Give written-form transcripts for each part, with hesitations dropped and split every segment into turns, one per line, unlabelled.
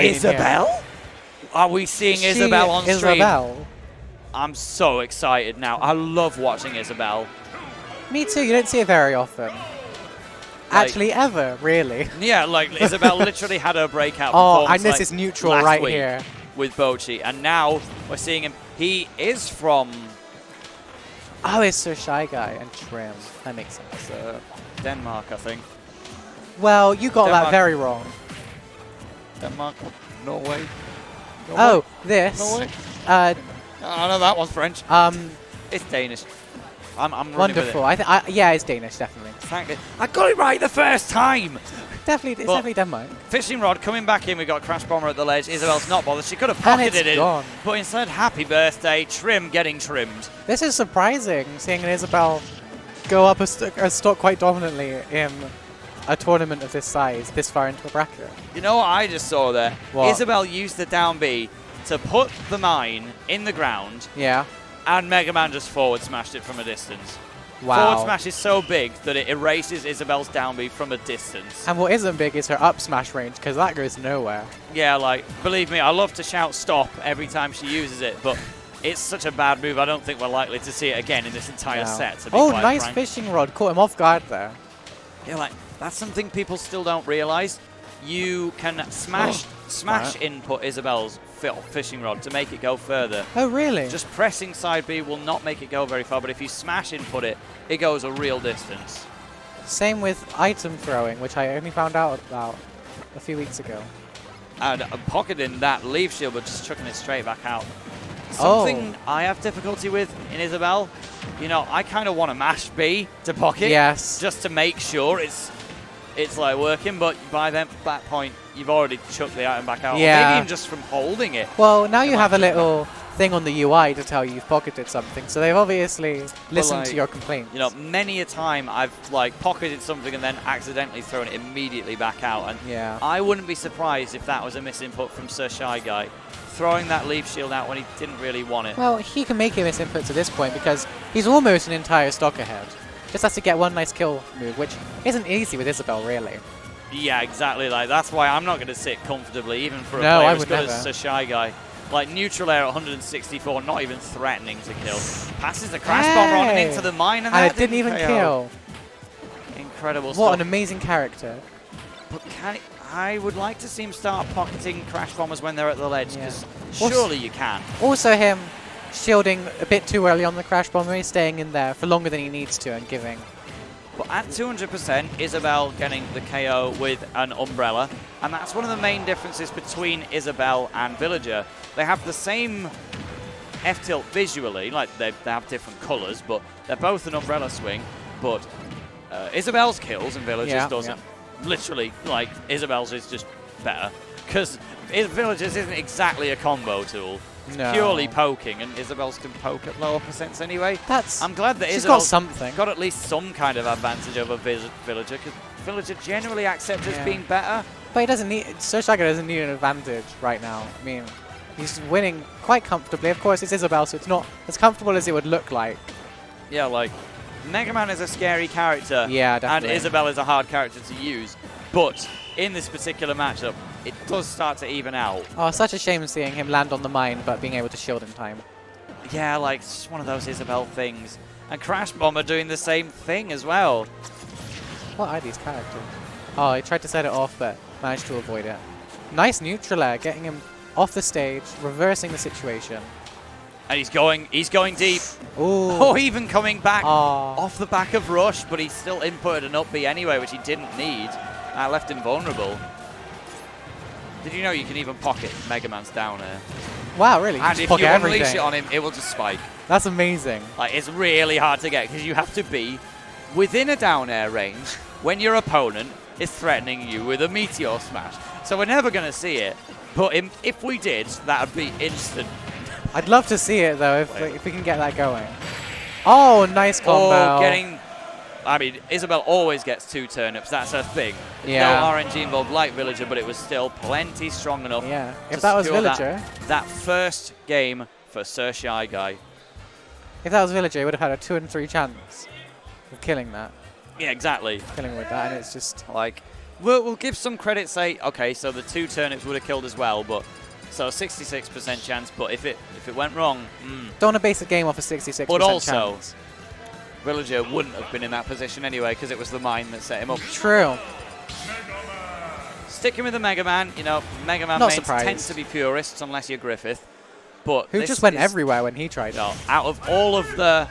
Isabel? Are we seeing Isabel on stream?
Isabel.
I'm so excited now. I love watching Isabel.
Me too. You don't see it very often. Actually, ever, really.
Yeah, like Isabel literally had her breakout
Oh,
performance.
and this is neutral
last
right
week
here.
with Bochi, and now we're seeing him. He is from
Oh, it's SirShyGuy and Trim. That makes sense.
Denmark, I think.
Well, you got
Denmark.
that very wrong.
Denmark, Norway.
Oh, this.
Norway.
Uh,
I know that one's French. It's Danish. I'm running
wonderful.
with it.
Yeah, it's Danish, definitely.
Thank you. I got it right the first time.
Definitely, it's definitely Denmark.
Fishing rod coming back in. We got Crash Bomber at the ledge. Isabel's not bothered. She could have
And
pocketed
it's
it,
gone.
but instead, happy birthday, Trim getting trimmed.
This is surprising, seeing an Isabel go up a stock quite dominantly in a tournament of this size, this far into a bracket.
You know what I just saw there?
What?
Isabel used the down B to put the mine in the ground,
Yeah.
and Mega Man just forward smashed it from a distance.
Wow.
Forward smash is so big that it erases Isabel's down B from a distance.
And what isn't big is her up smash range, because that goes nowhere.
Yeah, like, believe me, I love to shout stop every time she uses it, but it's such a bad move, I don't think we're likely to see it again in this entire set, to be
Oh,
quite
nice
frank.
fishing rod. Caught him off guard there.
Yeah, like, that's something people still don't realize. You can smash
Right.
input Isabel's fishing rod to make it go further.
Oh, really?
Just pressing side B will not make it go very far, but if you smash input it, it goes a real distance.
Same with item throwing, which I only found out about a few weeks ago.
And pocketing that leaf shield, but just chucking it straight back out. Something I have difficulty with in Isabel, you know, I kind of want to mash B to pocket.
Yes.
Just to make sure it's like working, but by that point, you've already chucked the item back out.
Yeah.
Or maybe even just from holding it.
Well, now you have a little thing on the UI to tell you you've pocketed something, so they've obviously listened to your complaints.
You know, many a time I've like pocketed something and then accidentally thrown it immediately back out, and
yeah.
I wouldn't be surprised if that was a misinput from SirShyGuy, throwing that leaf shield out when he didn't really want it.
Well, he can make a misinput to this point because he's almost an entire stock ahead. Just has to get one nice kill move, which isn't easy with Isabel, really.
Yeah, exactly. Like that's why I'm not going to sit comfortably, even for a
No,
player
I
as
would
good
never.
as SirShyGuy. Like neutral air at 164, not even threatening to kill. Passes the crash bomber on and into the mine, and that
it didn't even kill.
Incredible stuff.
What an amazing character.
But I would like to see him start pocketing crash bombers when they're at the ledge, because
Yeah.
surely you can.
Also him shielding a bit too early on the crash bomber, he's staying in there for longer than he needs to and giving.
But at 200%, Isabel getting the KO with an umbrella, and that's one of the main differences between Isabel and Villager. They have the same F-tilt visually, like they have different colors, but they're both an umbrella swing, but Isabel's kills and Villager's doesn't. Literally, like, Isabel's is just better, because Villager's isn't exactly a combo tool. It's purely poking, and Isabel's can poke at lower percents anyway. I'm glad that
she's got
Isabel's
something.
got at least some kind of advantage over Villager, because Villager generally accepts as being better.
But he doesn't need, SirShyGuy doesn't need an advantage right now. I mean, he's winning quite comfortably. Of course, it's Isabel, so it's not as comfortable as it would look like.
Yeah, like, Mega Man is a scary character.
Yeah, definitely.
And Isabel is a hard character to use. But in this particular matchup, it does start to even out.
Oh, such a shame seeing him land on the mine, but being able to shield in time.
Yeah, like, it's just one of those Isabel things. And Crash Bomber doing the same thing as well.
What are these characters? Oh, he tried to set it off, but managed to avoid it. Nice neutral air, getting him off the stage, reversing the situation.
And he's going deep.
Ooh.
Oh, even coming back
Aww.
off the back of Rush, but he still inputted an up B anyway, which he didn't need. That left him vulnerable. Did you know you can even pocket Mega Man's down air?
Wow, really?
And if you unleash it on him, it will just spike.
That's amazing.
Like, it's really hard to get, because you have to be within a down air range when your opponent is threatening you with a meteor smash. So we're never going to see it, but if we did, that would be instant.
I'd love to see it, though, if we can get that going. Oh, nice combo.
Oh, getting... I mean, Isabel always gets 2 turnips. That's her thing.
Yeah.
No RNG involved like Villager, but it was still plenty strong enough.
Yeah.
To
If that was
secure
Villager.
That first game for SirShyGuy.
If that was Villager, he would have had a 2 in 3 chance of killing that.
Yeah, exactly.
Killing with that, and it's just...
Like, we'll give some credit, say, okay, so the 2 turnips would have killed as well, but so 66% chance, but if it went wrong,
Don't want to base the game off a 66%
But also,
chance.
Villager wouldn't have been in that position anyway because it was the mine that set him up.
True.
Sticking with the Mega Man, you know, Mega Man
Not
mains
surprised.
tend to be purists unless you're Griffith. But
Who
this
just went
is-
everywhere when he tried it.
No, out of all the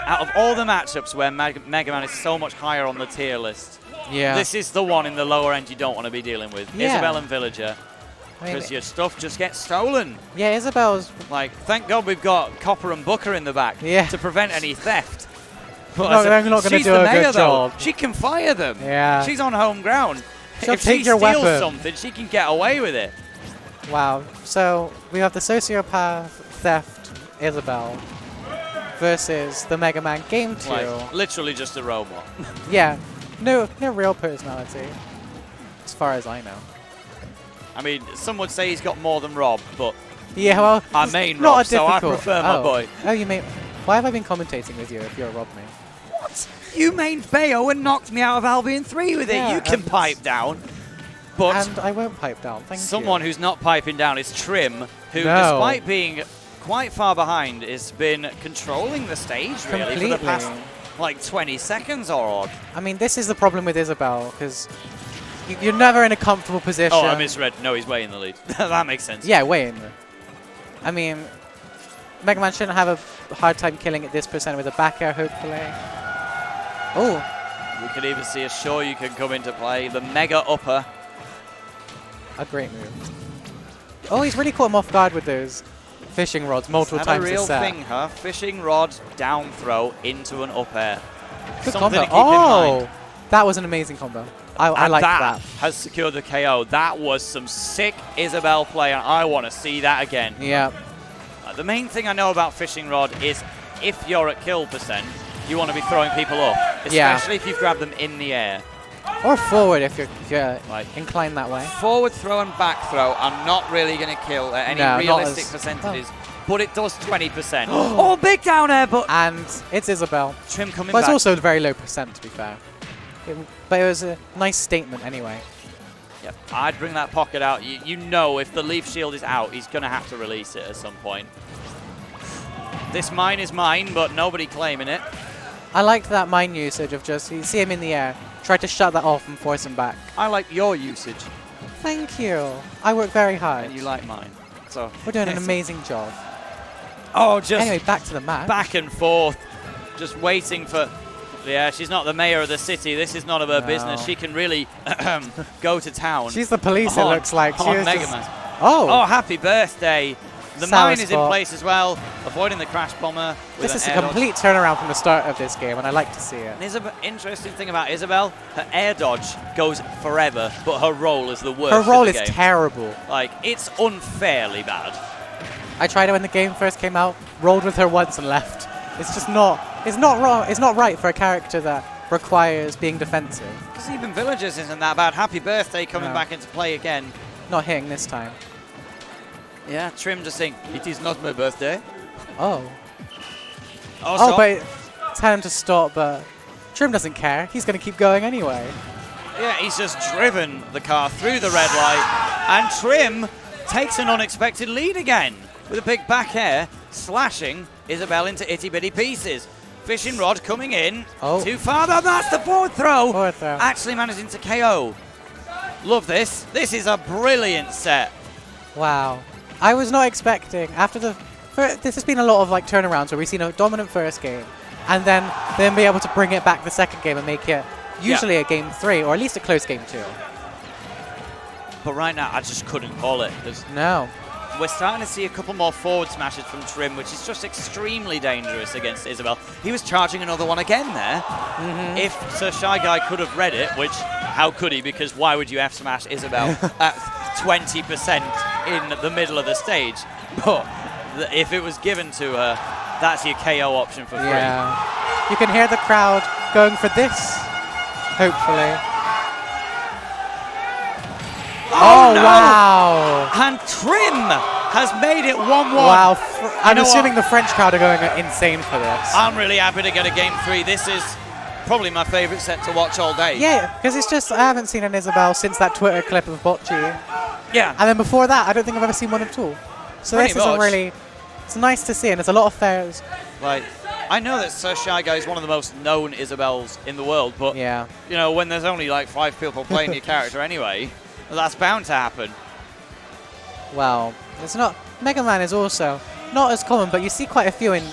matchups where Mega Man is so much higher on the tier list,
Yeah.
this is the one in the lower end you don't want to be dealing with.
Yeah.
Isabel and Villager,
I mean,
because your stuff just gets stolen.
yeah, Isabel's...
Like, thank God we've got Copper and Booker in the back
Yeah.
to prevent any theft. But
No,
as
they're not gonna
she's
do
the
a
mayor,
good
though.
job.
She can fire them.
Yeah.
She's on home ground.
She'll
if
take
she
your
steals
weapon.
something, she can get away with it.
Wow. So we have the sociopath, theft, Isabel versus the Mega Man Game 2.
Like, literally just a robot.
Yeah. No real personality, as far as I know.
I mean, some would say he's got more than Rob, but
Yeah, well,
I
it's
main
not
Rob,
a
so I
difficult-
prefer my
oh.
boy.
Oh, you mean? Why have I been commentating with you if you're a Rob main?
What? You mained Bayo and knocked me out of Albion 3 with
Yeah,
it. You can
and-
pipe down. But
And I won't pipe down. Thank
someone
you.
who's not piping down is Trim, who,
No.
despite being quite far behind, has been controlling the stage really for the past like 20 seconds or odd.
I mean, this is the problem with Isabel because you're never in a comfortable position.
Oh, I misread. No, he's way in the lead. That makes sense.
Yeah, way in. I mean, Mega Man shouldn't have a hard time killing at this percent with a back air, hopefully. Oh,
We could even see a Sure You can come into play. The Mega Upper.
a great move. Oh, he's really caught him off guard with those fishing rods multiple
Is
times
that a real
a set.
thing, huh? Fishing rod down throw into an up air.
Good
Something
combo.
to keep in mind.
Oh, that was an amazing combo. I
And
like
that
that.
has secured the KO. That was some sick Isabel play, and I want to see that again.
Yeah.
The main thing I know about fishing rod is if you're at kill percent, you want to be throwing people up,
Yeah.
especially if you've grabbed them in the air.
Or forward if you're
Like
inclined that way.
forward throw and back throw are not really going to kill at any
No, not
realistic
as-
percentages, but it does 20%. Oh, big down air, but
And it's Isabel.
Trim coming
But it's
back.
also very low percent, to be fair. But it was a nice statement anyway.
Yep. I'd bring that pocket out. You know if the leaf shield is out, he's going to have to release it at some point. This mine is mine, but nobody claiming it.
I liked that mine usage of just, you see him in the air, try to shut that off and force him back.
I like your usage,
Thank you. I work very hard.
and you like mine. So
We're doing an amazing job.
Oh, just
Anyway, back to the match.
back and forth, just waiting for. Yeah, she's not the mayor of the city. This is none of her
No.
business. She can really go to town.
She's the police, it
on-
looks like. She
on
was
Mega
just-
Man.
Oh,
Oh, happy birthday! The
Sour
mine is in
spot.
place as well, avoiding the crash bomber. With
this
an
is a
air dodge.
complete turnaround from the start of this game, and I like to see it.
And Isabel, interesting thing about Isabel, her air dodge goes forever, but her roll is the worst.
Her roll
in
is
the game.
terrible.
Like it's unfairly bad.
I tried it when the game first came out, rolled with her once and left. It's just not, it's not wrong, it's not right for a character that requires being defensive.
Because even Villagers isn't that bad. Happy birthday coming
No.
back into play again.
Not hitting this time.
Yeah, Trim just saying, it is not my birthday.
Oh.
Also,
Oh, but tell him to stop, but Trim doesn't care. He's going to keep going anyway.
yeah, he's just driven the car through the red light, and Trim takes an unexpected lead again with a big back air, slashing Isabel into itty-bitty pieces. Fishing rod coming in,
Oh.
too far, though, that's the forward throw.
Forward throw.
Actually managing to KO. Love this. This is a brilliant set.
Wow. I was not expecting, after the... This has been a lot of like turnarounds where we've seen a dominant first game, and then be able to bring it back the second game and make it usually a game 3, or at least a close game 2.
But right now, I just couldn't call it.
No.
We're starting to see a couple more forward smashes from Trim, which is just extremely dangerous against Isabel. He was charging another one again there. If SirShyGuy could have read it, which how could he? Because why would you F-smash Isabel at 20% in the middle of the stage? But if it was given to her, that's your KO option for free.
Yeah. You can hear the crowd going for this, hopefully. Oh,
no!
wow.
And Trim has made it 1-1.
Wow. I'm
know
assuming
what?
the French crowd are going insane for this.
I'm really happy to get a game 3. This is probably my favourite set to watch all day.
Yeah, because it's just, I haven't seen an Isabel since that Twitter clip of Bocce.
Yeah.
And then before that, I don't think I've ever seen one at all. So
Pretty
this is a
much.
really, it's nice to see, and there's a lot of fairs.
Like, I know that SirShyGuy is one of the most known Isabels in the world, but,
Yeah.
you know, when there's only like 5 people playing your character anyway, that's bound to happen.
Well, it's not, Mega Man is also not as common, but you see quite a few in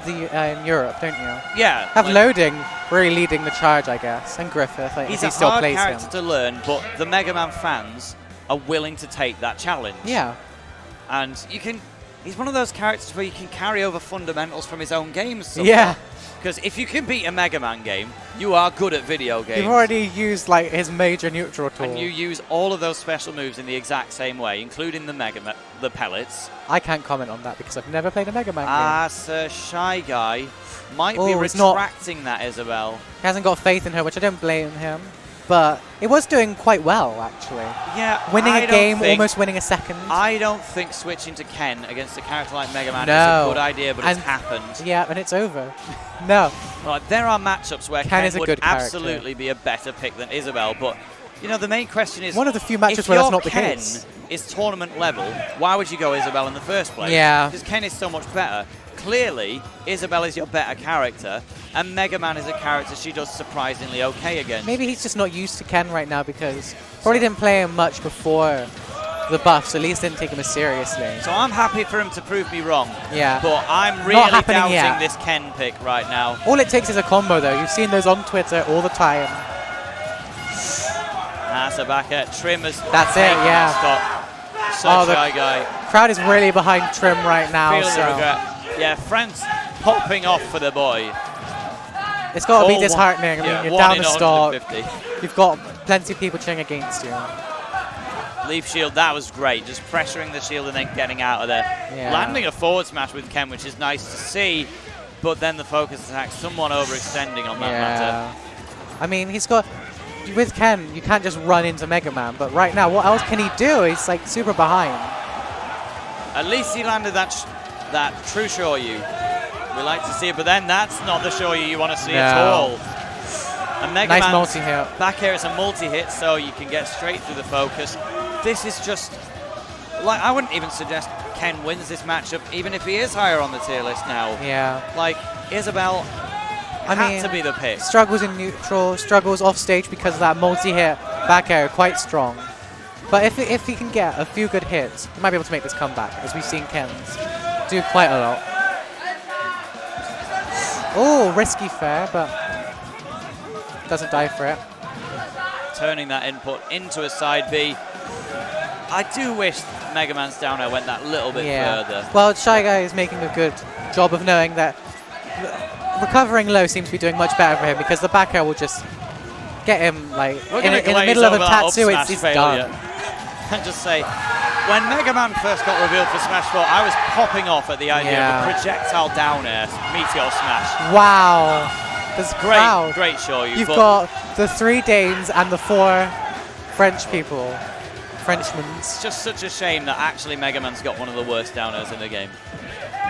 in Europe, don't you?
Yeah.
Have
like,
Loading really leading the charge, I guess, and Griffith. Like,
he's
he
a
still
hard
plays
character
him.
to learn, but the Mega Man fans are willing to take that challenge.
Yeah.
And you can, he's one of those characters where you can carry over fundamentals from his own games.
Yeah.
Because if you can beat a Mega Man game, you are good at video games.
You've already used like his major neutral tool.
And you use all of those special moves in the exact same way, including the pellets.
I can't comment on that because I've never played a Mega Man game.
SirShyGuy might be
Oh, it's not-
retracting that, Isabel.
He hasn't got faith in her, which I don't blame him. But it was doing quite well, actually.
Yeah,
Winning
I
a
don't
game,
think-
almost winning a second.
I don't think switching to Ken against a character like Mega Man is
No.
a good idea, but
And-
it's happened.
Yeah, and it's over. No.
Like, there are matchups where
Ken
Ken
is a
would
good character.
absolutely be a better pick than Isabel, but you know the main question is
One of the few matches
if
where that's
your
not the
Ken
case.
is tournament level, why would you go Isabel in the first place?
Yeah.
Because Ken is so much better. Clearly, Isabel is your better character, and Mega Man is a character she does surprisingly okay against.
Maybe he's just not used to Ken right now because probably didn't play him much before the buffs, so at least didn't take him as seriously.
So I'm happy for him to prove me wrong.
Yeah.
But I'm really
happening
doubting
yet.
this Ken pick right now.
All it takes is a combo, though. You've seen those on Twitter all the time.
That's a back at Trim has
That's it,
taken
yeah.
that stop.
Oh, the
SirShyGuy.
crowd is really behind Trim right now,
Feeling the
so
regret. Yeah, France popping off for the boy.
it's got to be
All
disheartening. I
yeah,
mean, you're
one
down
in
the stock.
150.
You've got plenty of people cheering against you.
Leaf shield, that was great. Just pressuring the shield and then getting out of there.
Yeah.
Landing a forward smash with Ken, which is nice to see. But then the focus attack, someone overextending on that matter.
I mean, he's got... With Ken, you can't just run into Mega Man, but right now, what else can he do? He's like super behind.
At least he landed that true Shoryu. We like to see it, but then that's not the Shoryu you want to see at
No.
all. And Mega
Nice
Man's
multi-hit.
back here, it's a multi-hit, so you can get straight through the focus. This is just, like, I wouldn't even suggest Ken wins this matchup, even if he is higher on the tier list now.
Yeah.
Like, Isabel
I
had
mean,
to be the pick.
struggles in neutral, struggles off stage because of that multi-hit back air, quite strong. But if he can get a few good hits, he might be able to make this comeback, as we've seen Ken's do quite a lot. Oh, risky fair, but doesn't die for it.
Turning that input into a side B. I do wish Mega Man's down air went that little bit further.
Well, SirShyGuy is making a good job of knowing that recovering low seems to be doing much better for him because the back air will just get him like
We're
in
gonna
the
glaze
middle of a
over that up
tatsu.
smash
It's
failure.
done.
And just say, when Mega Man first got revealed for Smash 4, I was popping off at the idea of a projectile down air Meteor Smash.
Wow, this crowd.
Great Shoryu.
You've
but
got the 3 Danes and the 4 French people, Frenchmen.
it's just such a shame that actually Mega Man's got one of the worst down airs in the game.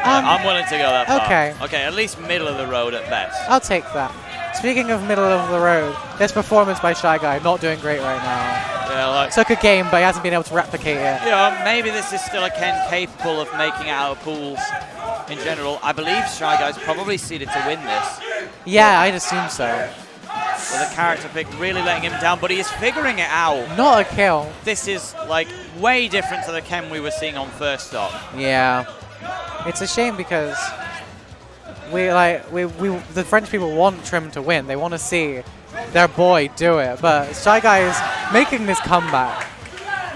I'm willing to go that far.
Okay.
Okay, at least middle of the road at best.
I'll take that. Speaking of middle of the road, this performance by SirShyGuy not doing great right now.
Yeah, like,
Took a game, but he hasn't been able to replicate it.
you know, maybe this is still a Ken capable of making it out of pools in general. I believe SirShyGuy's probably seeded to win this.
Yeah, I'd assume so.
With a character pick really letting him down, but he is figuring it out.
Not a kill.
This is like way different to the Ken we were seeing on first stop.
Yeah. It's a shame because the French people want Trim to win. They want to see their boy do it. But SirShyGuy is making this comeback.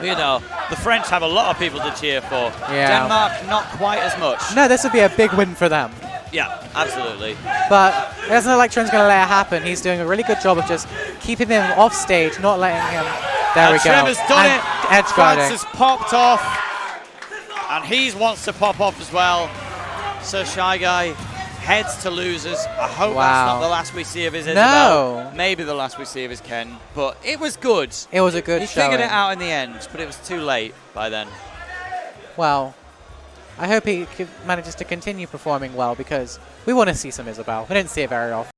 You know, the French have a lot of people to cheer for.
Yeah.
Denmark, not quite as much.
No, this would be a big win for them.
Yeah, absolutely.
But it doesn't look like Trim's going to let it happen. He's doing a really good job of just keeping him off stage, not letting him. There
And
we go.
Trim has done
And
it.
edge guarding.
France has popped off. And he wants to pop off as well. SirShyGuy heads to losers. I hope that's not the last we see of his Isabel.
No.
Maybe the last we see of his Ken. But it was good.
It was a good
He
showing.
figured it out in the end, but it was too late by then.
Well, I hope he manages to continue performing well because we want to see some Isabel. We don't see it very often.